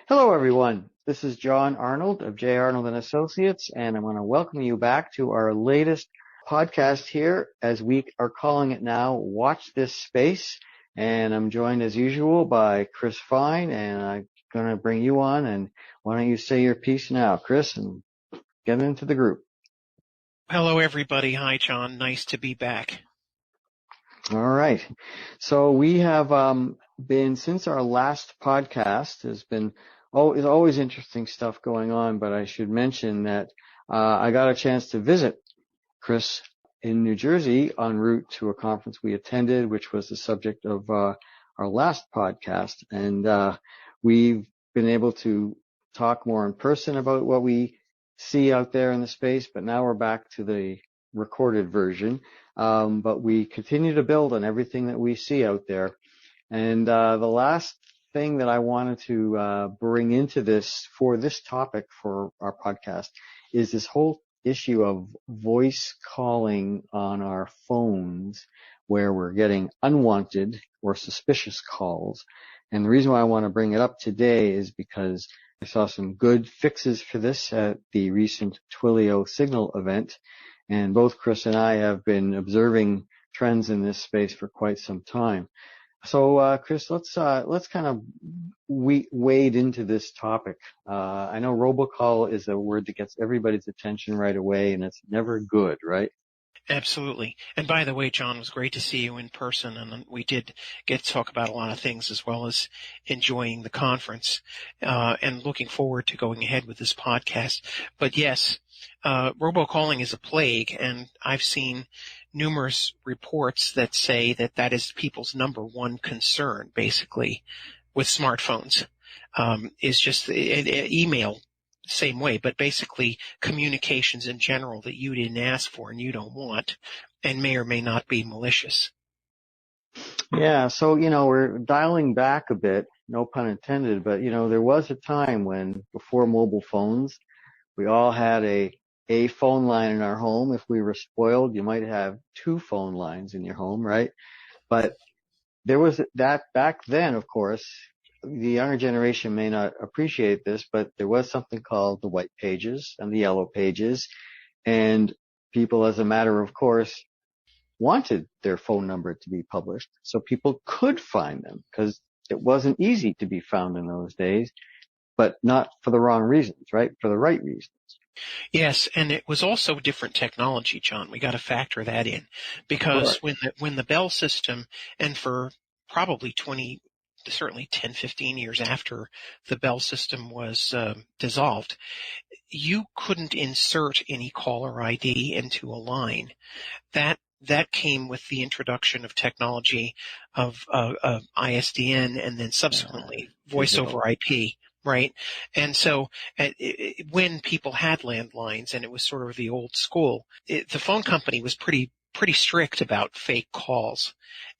Hello, everyone. This is John Arnold of J. Arnold and Associates, and I want to welcome you back to our latest podcast here, as we are calling it now, Watch This Space. And I'm joined, as usual, by Chris Fine, and I'm going to bring you on. And why don't you say your piece now, Chris, and get into the group. Hello, everybody. Hi, John. Nice to be back. All right. So we have been, since our last podcast, there's always interesting stuff going on, but I should mention that I got a chance to visit Chris in New Jersey en route to a conference we attended, which was the subject of our last podcast. And we've been able to talk more in person about what we see out there in the space, but now we're back to the recorded version. But we continue to build on everything that we see out there. And the last thing that I wanted to bring into this for this topic for our podcast is this whole issue of voice calling on our phones, where we're getting unwanted or suspicious calls. And the reason why I want to bring it up today is because I saw some good fixes for this at the recent Twilio Signal event. And both Chris and I have been observing trends in this space for quite some time. So, Chris, let's kind of wade into this topic. I know robocall is a word that gets everybody's attention right away, and it's never good, right? Absolutely. And by the way, John, it was great to see you in person, and we did get to talk about a lot of things as well as enjoying the conference, and looking forward to going ahead with this podcast. But yes, robocalling is a plague, and I've seen numerous reports that say that that is people's number one concern, basically, with smartphones, is just email. Same way, but basically communications in general that you didn't ask for and you don't want and may or may not be malicious. Yeah, so, we're dialing back a bit, no pun intended, but, there was a time when, before mobile phones, we all had a phone line in our home. If we were spoiled, you might have two phone lines in your home, right? But there was that back then, of course. The younger generation may not appreciate this, but there was something called the white pages and the yellow pages, and people, as a matter of course, wanted their phone number to be published so people could find them, because it wasn't easy to be found in those days, but not for the wrong reasons, right? For the right reasons. Yes, and it was also different technology, John. We got to factor that in, because when the Bell system, and for probably certainly 10, 15 years after the Bell system was dissolved, you couldn't insert any caller ID into a line. That came with the introduction of technology of ISDN and then subsequently voice over IP. Right. And so when people had landlines and it was sort of the old school, the phone company was pretty strict about fake calls,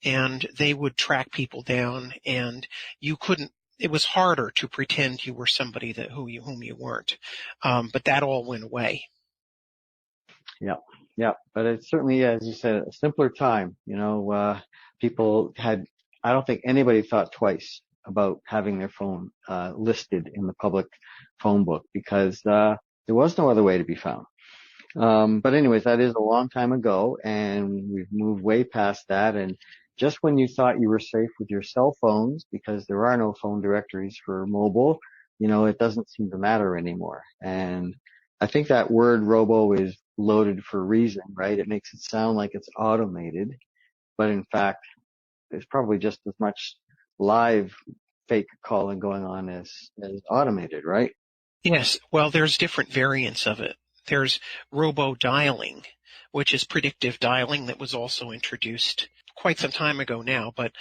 and they would track people down, and it was harder to pretend you were somebody whom you weren't. But that all went away. Yeah. But it's certainly, as you said, a simpler time. People I don't think anybody thought twice about having their phone listed in the public phone book, because there was no other way to be found. But anyways, that is a long time ago, and we've moved way past that. And just when you thought you were safe with your cell phones, because there are no phone directories for mobile, it doesn't seem to matter anymore. And I think that word robo is loaded for a reason, right? It makes it sound like it's automated, but in fact, there's probably just as much live fake calling going on as automated, right? Yes. Well, there's different variants of it. There's robo-dialing, which is predictive dialing that was also introduced quite some time ago now, but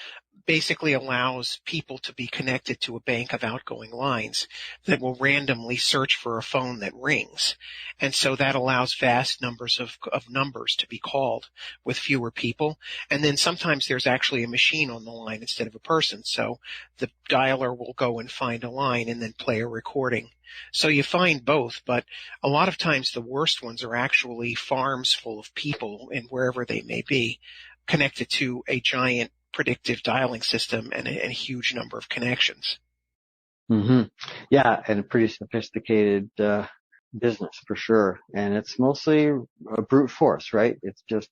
basically allows people to be connected to a bank of outgoing lines that will randomly search for a phone that rings. And so that allows vast numbers of numbers to be called with fewer people. And then sometimes there's actually a machine on the line instead of a person. So the dialer will go and find a line and then play a recording. So you find both, but a lot of times the worst ones are actually farms full of people, and wherever they may be, connected to a giant predictive dialing system and a huge number of connections. Hmm. Yeah, and a pretty sophisticated business for sure. And it's mostly a brute force, right? It's just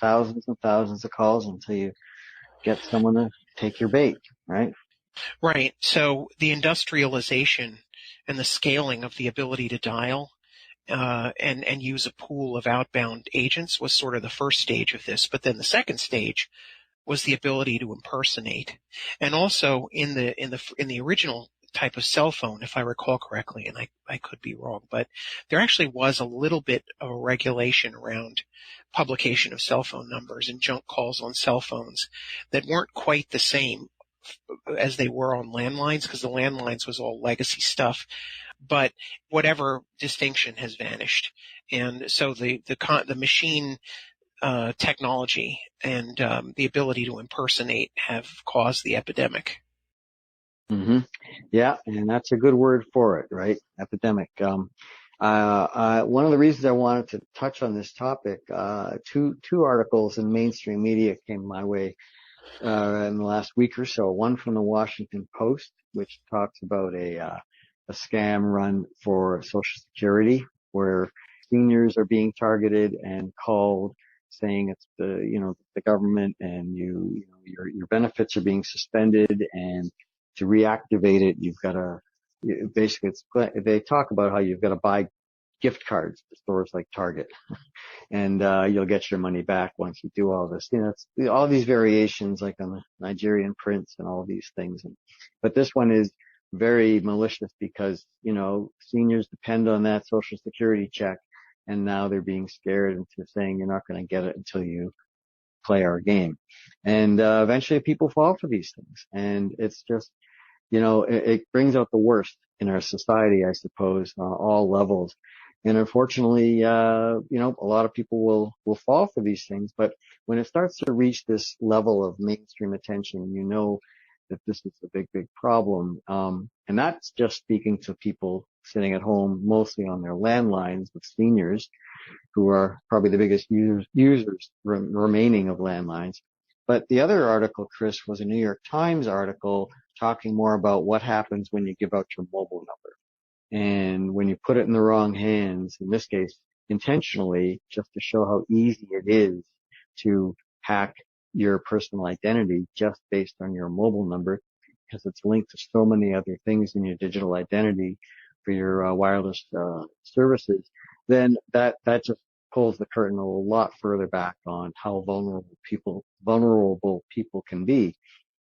thousands and thousands of calls until you get someone to take your bait, right? Right. So the industrialization and the scaling of the ability to dial and use a pool of outbound agents was sort of the first stage of this. But then the second stage was the ability to impersonate, and also in the original type of cell phone, if I recall correctly, and I could be wrong, but there actually was a little bit of a regulation around publication of cell phone numbers and junk calls on cell phones that weren't quite the same as they were on landlines, because the landlines was all legacy stuff. But whatever distinction has vanished, and so the machine technology and the ability to impersonate have caused the epidemic. Hmm. Yeah, and that's a good word for it, right? Epidemic. One of the reasons I wanted to touch on this topic, two articles in mainstream media came my way in the last week or so. One from the Washington Post, which talks about a scam run for Social Security, where seniors are being targeted and called, saying it's the government, and your benefits are being suspended, and to reactivate it, you've got to basically they talk about how you've got to buy gift cards to stores like Target, and you'll get your money back once you do all this. It's all these variations, like on the Nigerian prince and all these things. But this one is very malicious because seniors depend on that Social Security check, and now they're being scared into saying you're not going to get it until you play our game, and eventually people fall for these things, and it's just it brings out the worst in our society, I suppose, all levels. And unfortunately, a lot of people will fall for these things. But when it starts to reach this level of mainstream attention, that this is a big, big problem. And that's just speaking to people sitting at home, mostly on their landlines, with seniors who are probably the biggest users remaining of landlines. But the other article, Chris, was a New York Times article talking more about what happens when you give out your mobile number. And when you put it in the wrong hands, in this case, intentionally, just to show how easy it is to hack your personal identity just based on your mobile number, because it's linked to so many other things in your digital identity for your wireless services, then that just pulls the curtain a lot further back on how vulnerable people can be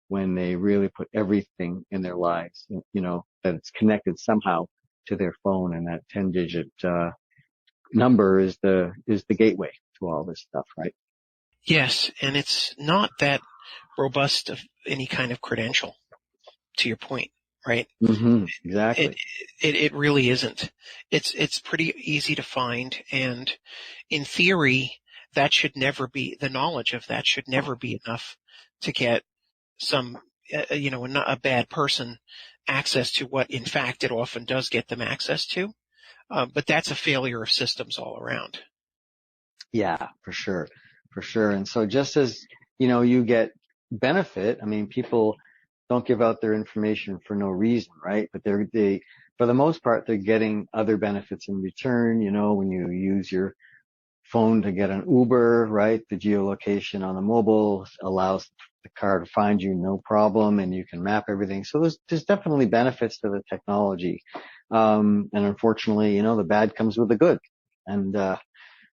when they really put everything in their lives, that it's connected somehow to their phone, and that 10-digit number is the gateway to all this stuff, right? Yes, and it's not that robust of any kind of credential, to your point, right? Mm-hmm. It, Exactly. it really isn't. It's pretty easy to find, and in theory, the knowledge of that should never be enough to get some, a bad person access to what, in fact, it often does get them access to. But that's a failure of systems all around. Yeah, for sure. For sure. And so just as, you get benefit, I mean, people don't give out their information for no reason, right? But for the most part, they're getting other benefits in return. When you use your phone to get an Uber, right? The geolocation on the mobile allows the car to find you no problem, and you can map everything. So there's definitely benefits to the technology. And unfortunately, the bad comes with the good, and,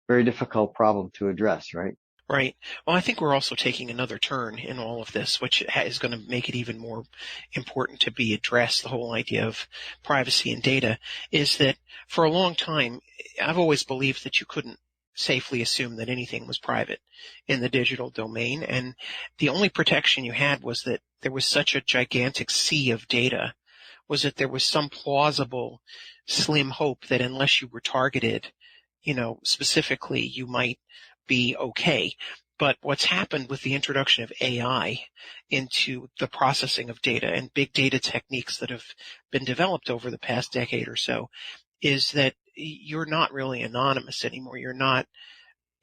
very difficult problem to address, right? Right. Well, I think we're also taking another turn in all of this, which is going to make it even more important to be addressed. The whole idea of privacy and data is that for a long time, I've always believed that you couldn't safely assume that anything was private in the digital domain. And the only protection you had was that there was such a gigantic sea of data, was that there was some plausible, slim hope that unless you were targeted, specifically, you might be okay. But what's happened with the introduction of AI into the processing of data and big data techniques that have been developed over the past decade or so is that you're not really anonymous anymore. You're not,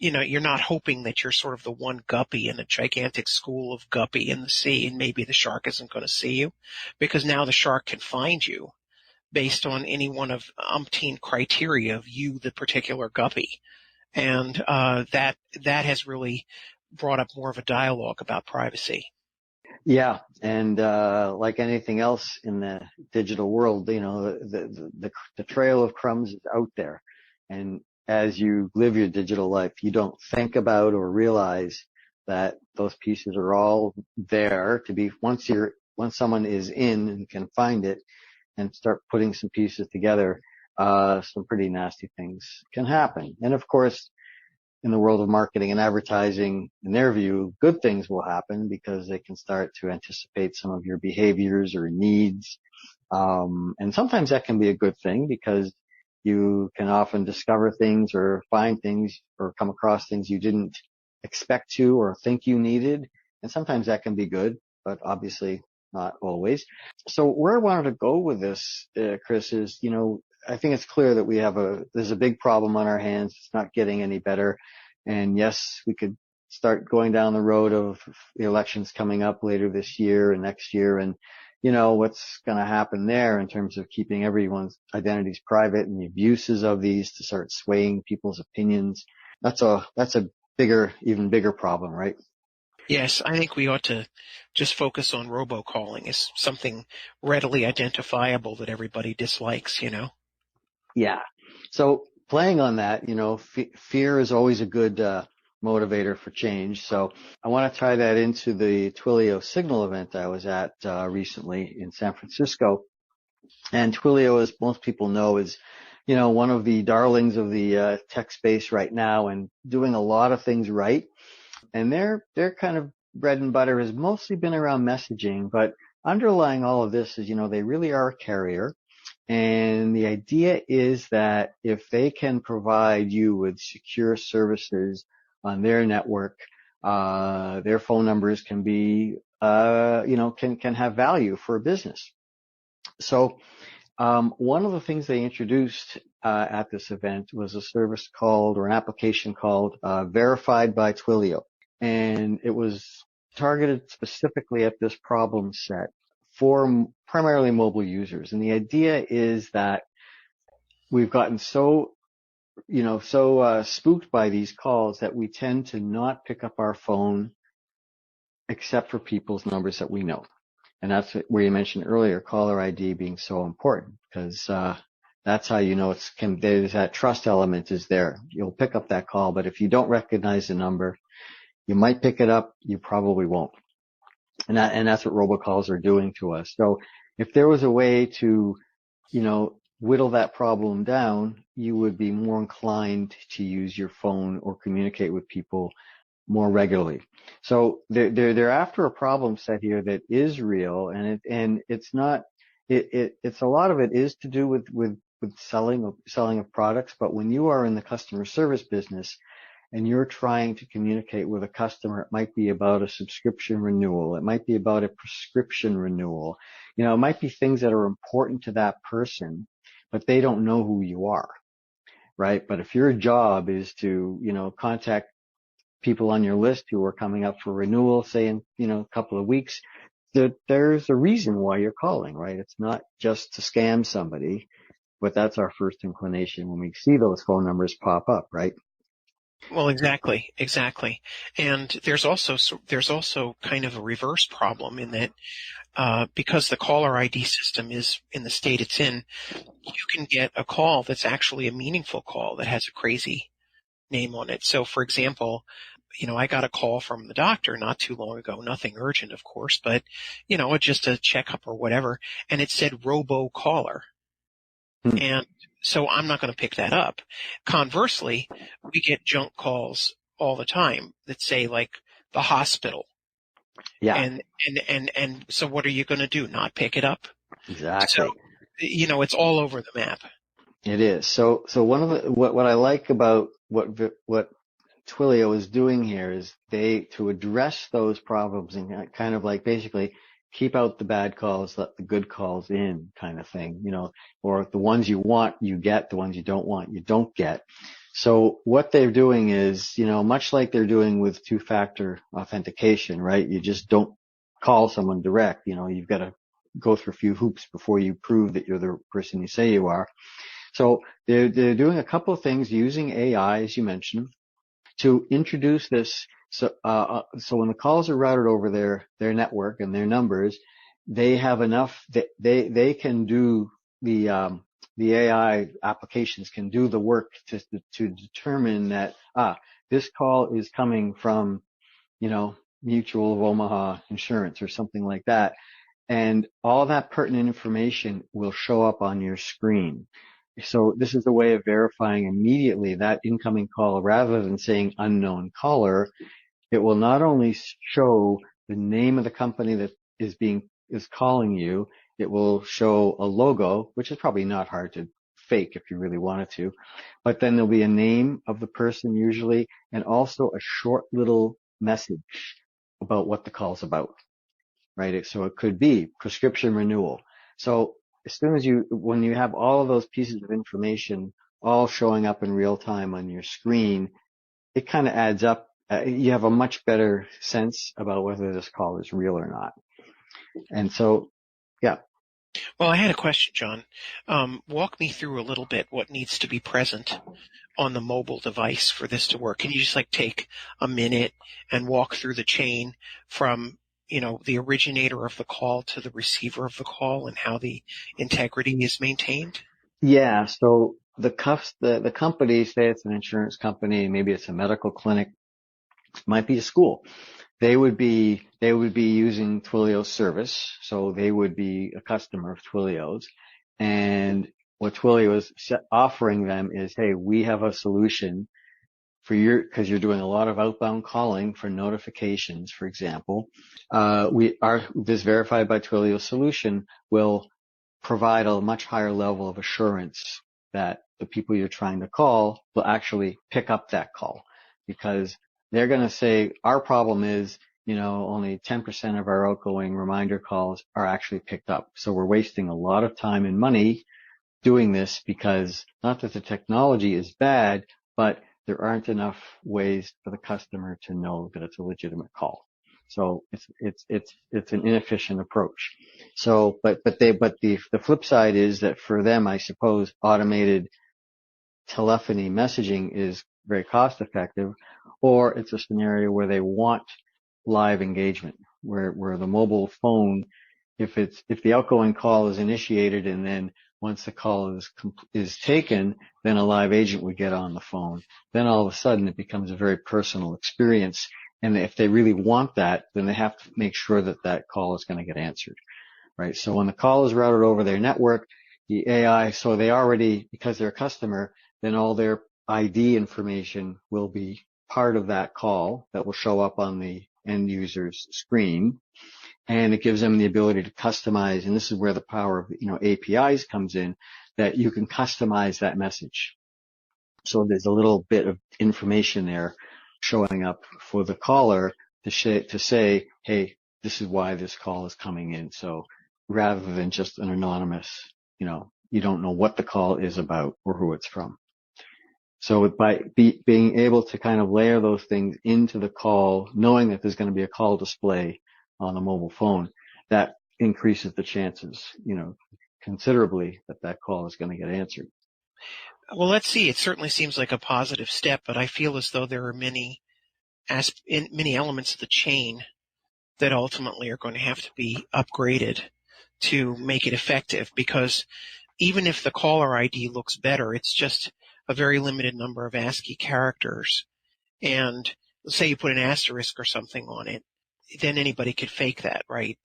you're not hoping that you're sort of the one guppy in a gigantic school of guppy in the sea, and maybe the shark isn't going to see you, because now the shark can find you based on any one of umpteen criteria of you, the particular guppy. And that has really brought up more of a dialogue about privacy. Yeah, and like anything else in the digital world, the trail of crumbs is out there, and as you live your digital life, you don't think about or realize that those pieces are all there to be once someone is in and can find it and start putting some pieces together, some pretty nasty things can happen. And of course, in the world of marketing and advertising, in their view, good things will happen because they can start to anticipate some of your behaviors or needs. And sometimes that can be a good thing because you can often discover things or find things or come across things you didn't expect to or think you needed. And sometimes that can be good, but obviously not always. So where I wanted to go with this, Chris, is, I think it's clear that there's a big problem on our hands. It's not getting any better. And yes, we could start going down the road of the elections coming up later this year and next year. And, what's going to happen there in terms of keeping everyone's identities private and the abuses of these to start swaying people's opinions. That's a even bigger problem, right? Yes, I think we ought to just focus on robocalling as something readily identifiable that everybody dislikes, Yeah. So playing on that, fear is always a good motivator for change. So I want to tie that into the Twilio Signal event I was at recently in San Francisco. And Twilio, as most people know, is one of the darlings of the tech space right now and doing a lot of things right. And their kind of bread and butter has mostly been around messaging, but underlying all of this is, they really are a carrier. And the idea is that if they can provide you with secure services on their network, their phone numbers can be, can have value for a business. So, one of the things they introduced, at this event was a service called, or an application called, Verified by Twilio. And it was targeted specifically at this problem set for primarily mobile users. And the idea is that we've gotten so spooked by these calls that we tend to not pick up our phone except for people's numbers that we know. And that's where you mentioned earlier, caller ID being so important because, that's how there's that trust element is there. You'll pick up that call, but if you don't recognize the number, you might pick it up, you probably won't. And that's what robocalls are doing to us. So if there was a way to, whittle that problem down, you would be more inclined to use your phone or communicate with people more regularly. So they're after a problem set here that is real, and it's not, it's a lot of it is to do with selling of products. But when you are in the customer service business, and you're trying to communicate with a customer, it might be about a subscription renewal. It might be about a prescription renewal. It might be things that are important to that person, but they don't know who you are, right? But if your job is to, contact people on your list who are coming up for renewal, say in, a couple of weeks, there's a reason why you're calling, right? It's not just to scam somebody, but that's our first inclination when we see those phone numbers pop up, right? Well, exactly. And there's also kind of a reverse problem in that, because the caller ID system is in the state it's in, you can get a call that's actually a meaningful call that has a crazy name on it. So, for example, I got a call from the doctor not too long ago, nothing urgent, of course, but, just a checkup or whatever, and it said robocaller. And so I'm not going to pick that up. Conversely, we get junk calls all the time that say like the hospital. Yeah. And so what are you going to do? Not pick it up? Exactly. So, it's all over the map. It is. So one of what I like about what Twilio is doing here is to address those problems and kind of like basically keep out the bad calls, let the good calls in kind of thing, or the ones you want, you get, the ones you don't want, you don't get. So what they're doing is, much like they're doing with two-factor authentication, right? You just don't call someone direct. You've got to go through a few hoops before you prove that you're the person you say you are. So they're doing a couple of things using AI, as you mentioned, to introduce this. So when the calls are routed over their network and their numbers, they have enough that they can do the AI applications can do the work to determine that this call is coming from Mutual of Omaha Insurance or something like that, and all that pertinent information will show up on your screen. So this is a way of verifying immediately that incoming call rather than saying unknown caller. It will not only show the name of the company that is calling you, it will show a logo, which is probably not hard to fake if you really wanted to, but then there'll be a name of the person usually, and also a short little message about what the call's about, right? So it could be prescription renewal. So as soon as when you have all of those pieces of information all showing up in real time on your screen, it kind of adds up. You have a much better sense about whether this call is real or not. And so, yeah. Well, I had a question, John. Walk me through a little bit what needs to be present on the mobile device for this to work. Can you just take a minute and walk through the chain from, the originator of the call to the receiver of the call and how the integrity is maintained? Yeah. So the company, say it's an insurance company, maybe it's a medical clinic, might be a school. They would be using Twilio's service, so they would be a customer of Twilio's. And what Twilio is offering them is, hey, we have a solution for because you're doing a lot of outbound calling for notifications, for example. This verified by Twilio solution will provide a much higher level of assurance that the people you're trying to call will actually pick up that call, because they're going to say our problem is, only 10% of our outgoing reminder calls are actually picked up. So we're wasting a lot of time and money doing this, because not that the technology is bad, but there aren't enough ways for the customer to know that it's a legitimate call. So it's an inefficient approach. So, but the flip side is that for them, I suppose automated telephony messaging is very cost effective, or it's a scenario where they want live engagement, where the mobile phone, if the outgoing call is initiated and then once the call is taken, then a live agent would get on the phone. Then all of a sudden it becomes a very personal experience. And if they really want that, then they have to make sure that that call is going to get answered, right? So when the call is routed over their network, the AI, so they already, because they're a customer, then all their ID information will be part of that call that will show up on the end user's screen. And it gives them the ability to customize, and this is where the power of APIs comes in, that you can customize that message. So there's a little bit of information there showing up for the caller to say, hey, this is why this call is coming in. So rather than just an anonymous, you don't know what the call is about or who it's from. So by being able to kind of layer those things into the call, knowing that there's going to be a call display on the mobile phone, that increases the chances, considerably that call is going to get answered. Well, let's see. It certainly seems like a positive step, but I feel as though there are many elements of the chain that ultimately are going to have to be upgraded to make it effective, because even if the caller ID looks better, it's just a very limited number of ASCII characters. And let's say you put an asterisk or something on it, then anybody could fake that, right?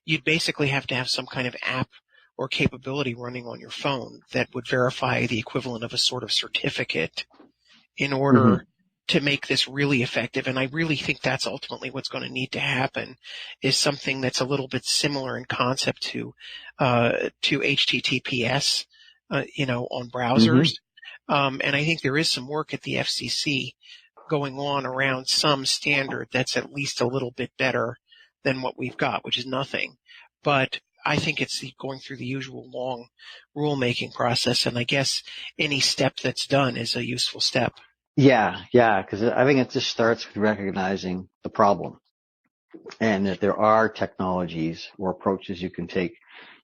You'd basically have to have some kind of app or capability running on your phone that would verify the equivalent of a sort of certificate in order to make this really effective. And I really think that's ultimately what's going to need to happen, is something that's a little bit similar in concept to HTTPS, on browsers. And I think there is some work at the FCC going on around some standard that's at least a little bit better than what we've got, which is nothing. But I think it's going through the usual long rulemaking process, and I guess any step that's done is a useful step. Yeah, because I think it just starts with recognizing the problem and that there are technologies or approaches you can take.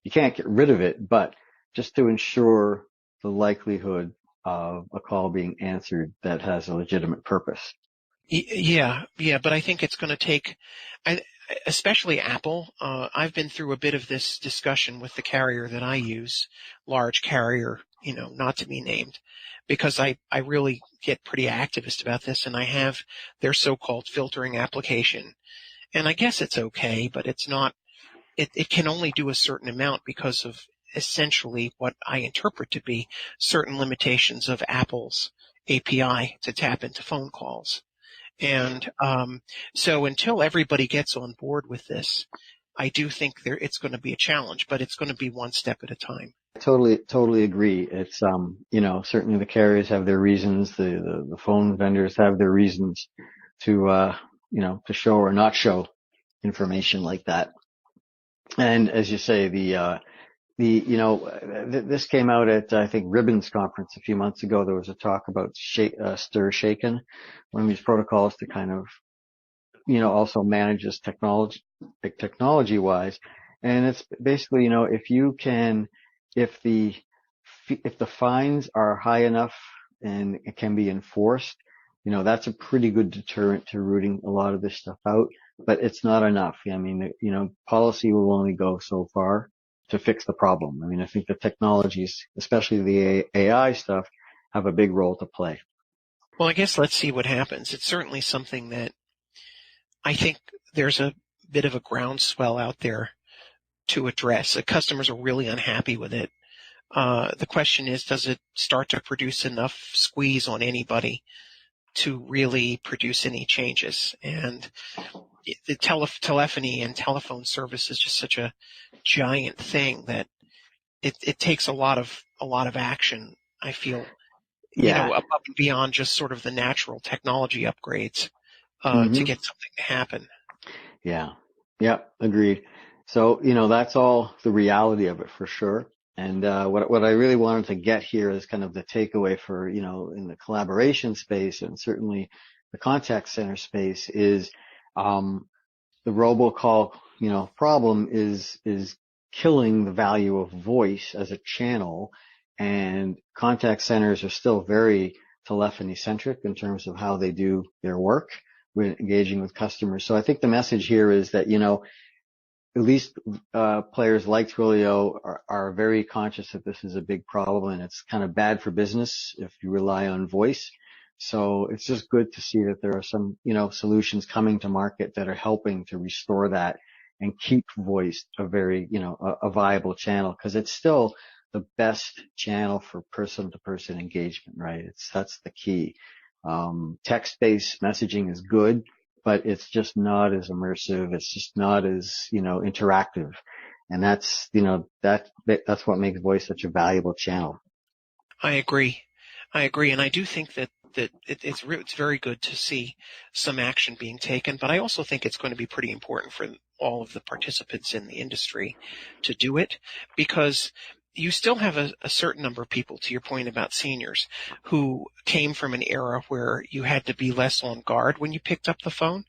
You can't get rid of it, but just to ensure the likelihood of a call being answered that has a legitimate purpose. Yeah, but I think it's going to take, especially Apple. I've been through a bit of this discussion with the carrier that I use, large carrier, not to be named, because I really get pretty activist about this, and I have their so-called filtering application. And I guess it's okay, but it's not, it can only do a certain amount because of essentially what I interpret to be certain limitations of Apple's API to tap into phone calls. And so until everybody gets on board with this, I do think it's going to be a challenge, but it's going to be one step at a time. Totally agree. It's certainly the carriers have their reasons, the phone vendors have their reasons to to show or not show information like that. And as you say, this came out at, I think, Ribbon's conference a few months ago. There was a talk about stir shaken, one of these protocols to kind of, also manage this technology wise. And it's basically, if the fines are high enough and it can be enforced, that's a pretty good deterrent to rooting a lot of this stuff out, but it's not enough. I mean, policy will only go so far to fix the problem. I mean, I think the technologies, especially the AI stuff, have a big role to play. Well, I guess let's see what happens. It's certainly something that I think there's a bit of a groundswell out there to address. The customers are really unhappy with it. The question is, does it start to produce enough squeeze on anybody to really produce any changes? And the telephony and telephone service is just such a giant thing that it takes a lot of action, I feel, above and beyond just sort of the natural technology upgrades to get something to happen. Yeah, agreed. So, that's all the reality of it for sure. And what I really wanted to get here is kind of the takeaway for, in the collaboration space and certainly the contact center space is the robocall, problem is killing the value of voice as a channel, and contact centers are still very telephony centric in terms of how they do their work when engaging with customers. So I think the message here is that, at least players like Twilio are very conscious that this is a big problem and it's kind of bad for business if you rely on voice. So it's just good to see that there are some, solutions coming to market that are helping to restore that and keep voice a very, a viable channel, because it's still the best channel for person-to-person engagement, right? That's the key. Text-based messaging is good, but it's just not as immersive. It's just not as, interactive. And that's what makes voice such a valuable channel. I agree. And I do think that it's very good to see some action being taken, but I also think it's going to be pretty important for all of the participants in the industry to do it, because you still have a certain number of people, to your point about seniors, who came from an era where you had to be less on guard when you picked up the phone.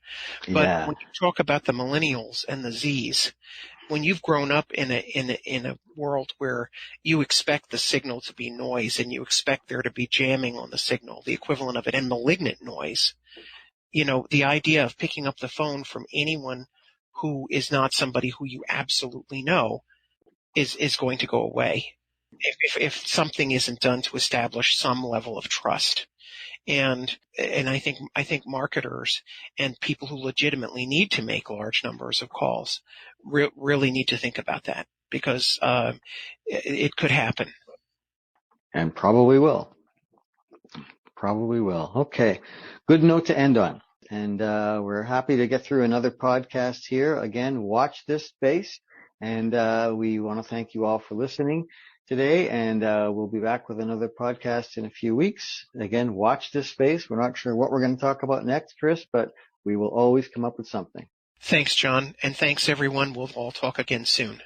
But when you talk about the millennials and the Zs, when you've grown up in a world where you expect the signal to be noise and you expect there to be jamming on the signal, the equivalent of it, and malignant noise, the idea of picking up the phone from anyone who is not somebody who you absolutely know is going to go away if something isn't done to establish some level of trust. And I think marketers and people who legitimately need to make large numbers of calls really need to think about that, because it could happen. And probably will. Okay. Good note to end on. And we're happy to get through another podcast here. Again, watch this space. And we want to thank you all for listening today. And we'll be back with another podcast in a few weeks. Again, watch this space. We're not sure what we're going to talk about next, Chris, but we will always come up with something. Thanks, John. And thanks, everyone. We'll all talk again soon.